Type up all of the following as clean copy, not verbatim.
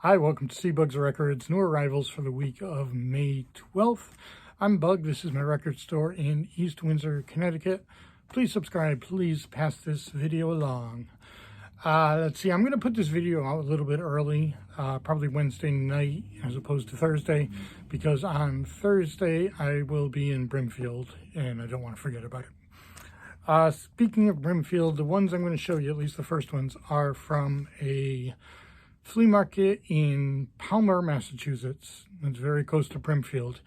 Hi, welcome to CBug's Records, new arrivals for the week of May 12th. I'm Bug. This is my record store in East Windsor, Connecticut. Please subscribe. Please pass this video along. Let's see, I'm going to put this video out a little bit early, probably Wednesday night as opposed to Thursday, because on Thursday I will be in Brimfield and I don't want to forget about it. Speaking of Brimfield, the ones I'm going to show you, at least the first ones, are from a flea market in Palmer, Massachusetts. It's very close to Brimfield.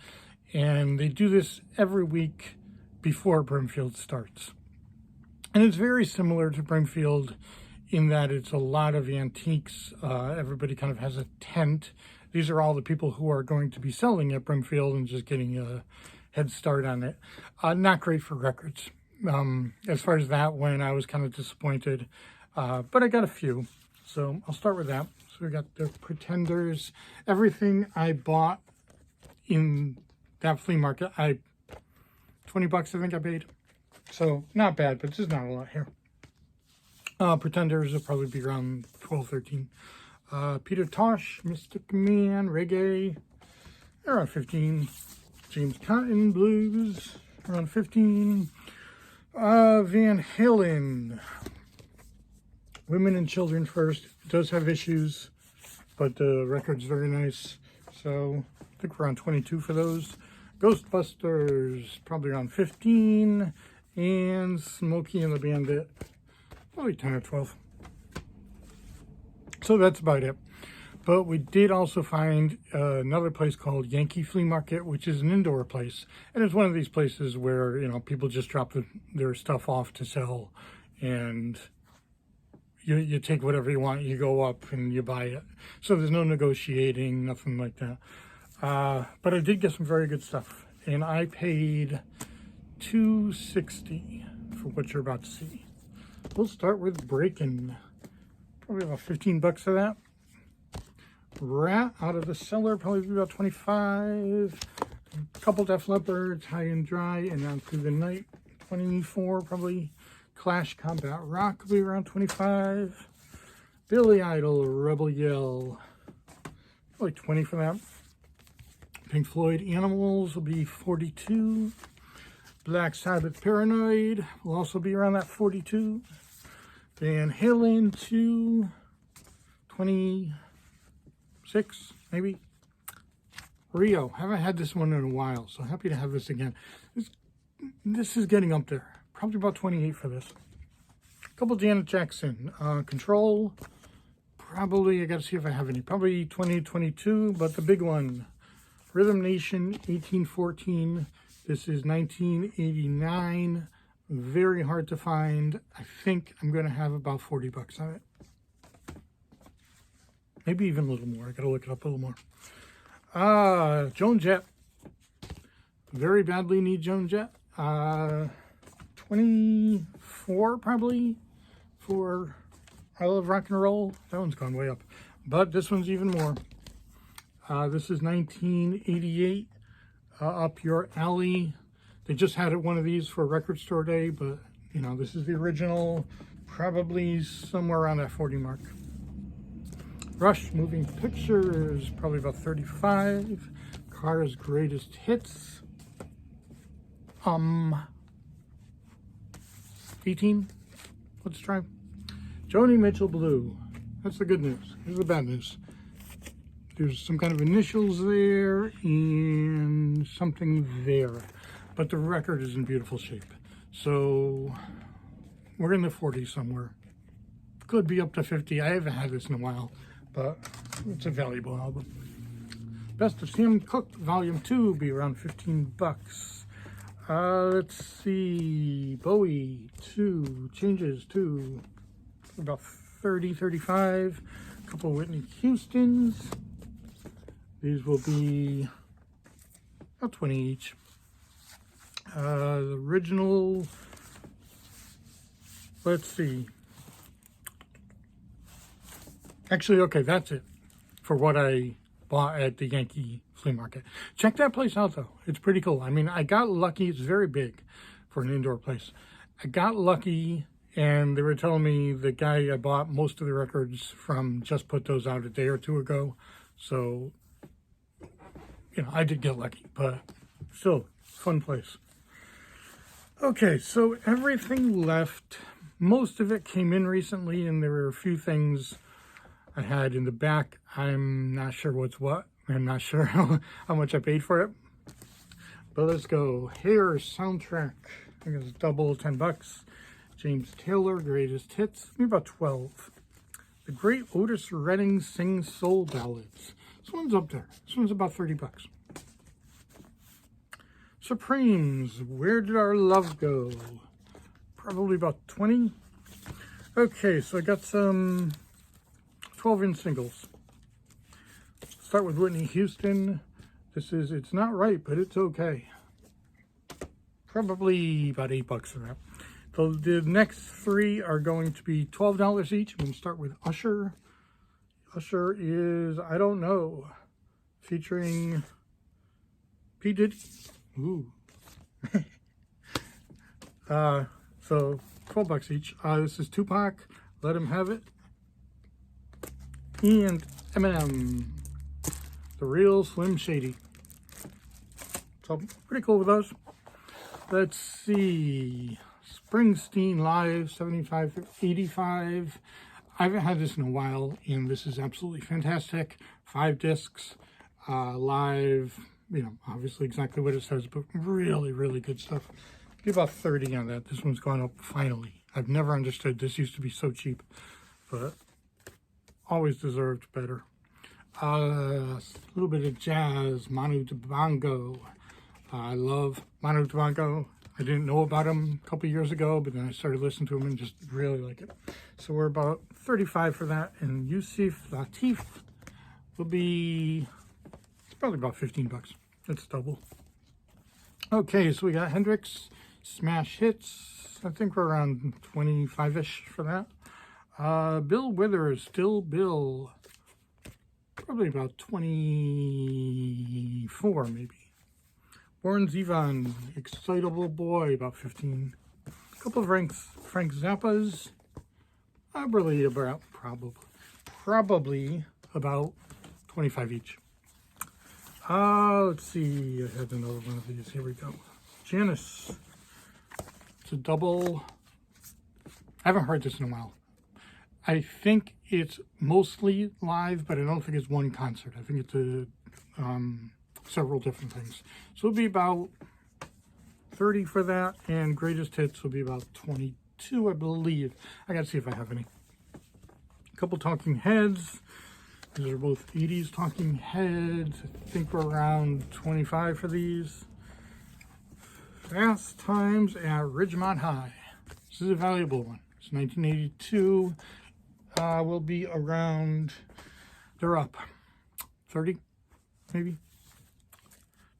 And they do this every week before Brimfield starts. And it's very similar to Brimfield in that it's a lot of antiques. Everybody kind of has a tent. These are all the people who are going to be selling at Brimfield and just getting a head start on it. Not great for records. As far as that went, I was kind of disappointed. But I got a few. So I'll start with that. So we got the Pretenders. Everything I bought in that flea market, 20 bucks I think I paid. So not bad, but there's not a lot here. Pretenders will probably be around 12, 13. Peter Tosh, Mystic Man, Reggae, around 15. James Cotton Blues, around 15. Van Halen, Women and Children First. It does have issues, but the record's very nice. So I think we're around 22 for those. Ghostbusters, probably around 15. And Smokey and the Bandit, probably 10 or 12. So that's about it. But we did also find another place called Yankee Flea Market, which is an indoor place. And it's one of these places where, you know, people just drop their stuff off to sell. And you take whatever you want, you go up and you buy it. So there's no negotiating, nothing like that. But I did get some very good stuff. And I paid $2.60 for what you're about to see. We'll start with Breakin'. Probably about 15 bucks for that. Ratt out of the cellar, probably about 25. A couple Def Leppard, High and Dry, and On Through the Night, 24 probably. Clash Combat Rock will be around 25. Billy Idol, Rebel Yell, probably 20 for that. Pink Floyd Animals will be 42. Black Sabbath Paranoid will also be around that 42. Van Halen 2, 26 maybe. Rio, haven't had this one in a while, so happy to have this again. This is getting up there. Probably about 28 for this. A couple Janet Jackson. Control, probably, I gotta see if I have any. Probably 20, 22, but the big one. Rhythm Nation 1814. This is 1989. Very hard to find. I think I'm going to have about 40 bucks on it. Maybe even a little more. I got to look it up a little more. Joan Jett. Very badly need Joan Jett. 24 probably for I Love Rock and Roll. That one's gone way up. But this one's even more. This is 1988. Up Your Alley. They just had one of these for Record Store Day, but you know, this is the original, probably somewhere around that 40 mark. Rush Moving Pictures, probably about 35. Cars Greatest Hits, 18. Let's try. Joni Mitchell Blue. That's the good news. Here's the bad news. There's some kind of initials there and something there. But the record is in beautiful shape. So we're in the 40s somewhere. Could be up to 50. I haven't had this in a while, but it's a valuable album. Best of Sam Cooke, Volume 2 will be around 15 bucks. Let's see. Bowie 2, Changes 2, about 30, 35. A couple Whitney Houstons. These will be about 20 each. The original, let's see. Actually, okay, that's it for what I bought at the Yankee Flea Market. Check that place out, though. It's pretty cool. I mean, I got lucky. It's very big for an indoor place. I got lucky And they were telling me the guy I bought most of the records from just put those out a day or two ago. So, you know, I did get lucky, but still, fun place. Okay, so everything left. Most of it came in recently, and there were a few things I had in the back. I'm not sure what's what. I'm not sure how much I paid for it. But let's go. Hair soundtrack. I think it's double, $10. James Taylor, Greatest Hits. Maybe about 12. The Great Otis Redding Sings Soul Ballads. This one's up there. This one's about $30. Supremes, Where Did Our Love Go? Probably about 20. Okay, so I got some 12-inch singles. Start with Whitney Houston. This is It's Not Right, But It's Okay. Probably about $8 for that. So the next three are going to be $12 each. I'm going to start with Usher. Usher is I Don't Know, featuring P. Diddy. Ooh. So $12 each. This is Tupac, Let Him Have It, and Eminem, The Real Slim Shady. So pretty cool with those. Let's see. Springsteen Live 75 through 85. I haven't had this in a while, and this is absolutely fantastic. 5 discs, live, you know, obviously exactly what it says, but really, really good stuff. Give about 30 on that. This one's gone up finally. I've never understood. This used to be so cheap, but always deserved better. A little bit of jazz, Manu Dibango. I love Manu Dibango. I didn't know about him a couple years ago, but then I started listening to him and just really like it. So we're about 35 for that. And Yusuf Lateef will be, it's probably about $15. It's double. Okay, so we got Hendrix, Smash Hits. I think we're around 25-ish for that. Bill Withers, Still Bill. Probably about 24 maybe. Warren Zevon, Excitable Boy, about 15. A couple of Frank Zappa's, probably about 25 each. Let's see, I had another one of these. Here we go. Janice. It's a double. I haven't heard this in a while. I think it's mostly live, but I don't think it's one concert. I think it's several different things. So it'll be about 30 for that, and Greatest Hits will be about 22, I believe. I gotta see if I have any. A couple Talking Heads. These are both 80s Talking Heads. I think we're around 25 for these. Fast Times at Ridgemont High. This is a valuable one. It's 1982. Will be around, they're up 30, maybe.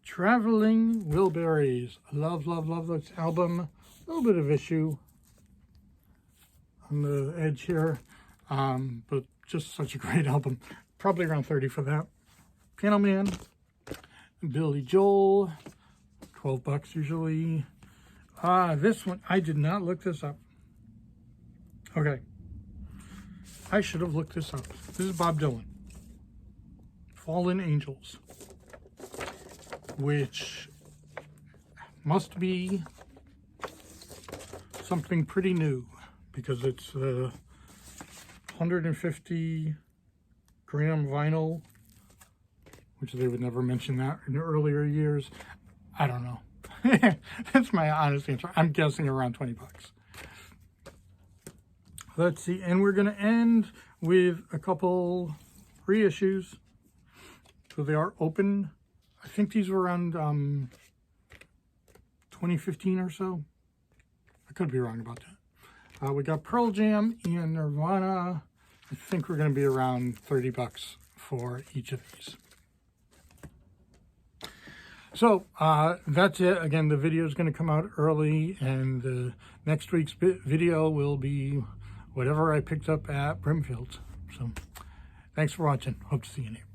Traveling Wilburys. I love this album. A little bit of issue on the edge here, but just such a great album. Probably around 30 for that. Piano Man, Billy Joel, $12 usually. This one, I did not look this up. Okay. I should have looked this up. This is Bob Dylan. Fallen Angels. Which must be something pretty new, because it's 150 gram vinyl, which they would never mention that in earlier years. I don't know. That's my honest answer. I'm guessing around $20. Let's see, and we're going to end with a couple reissues. So they are open. I think these were around 2015 or so. I could be wrong about that. We got Pearl Jam and Nirvana. I think we're going to be around $30 for each of these. So that's it. Again, the video is going to come out early, and next week's video will be whatever I picked up at Brimfield's. So thanks for watching. Hope to see you next.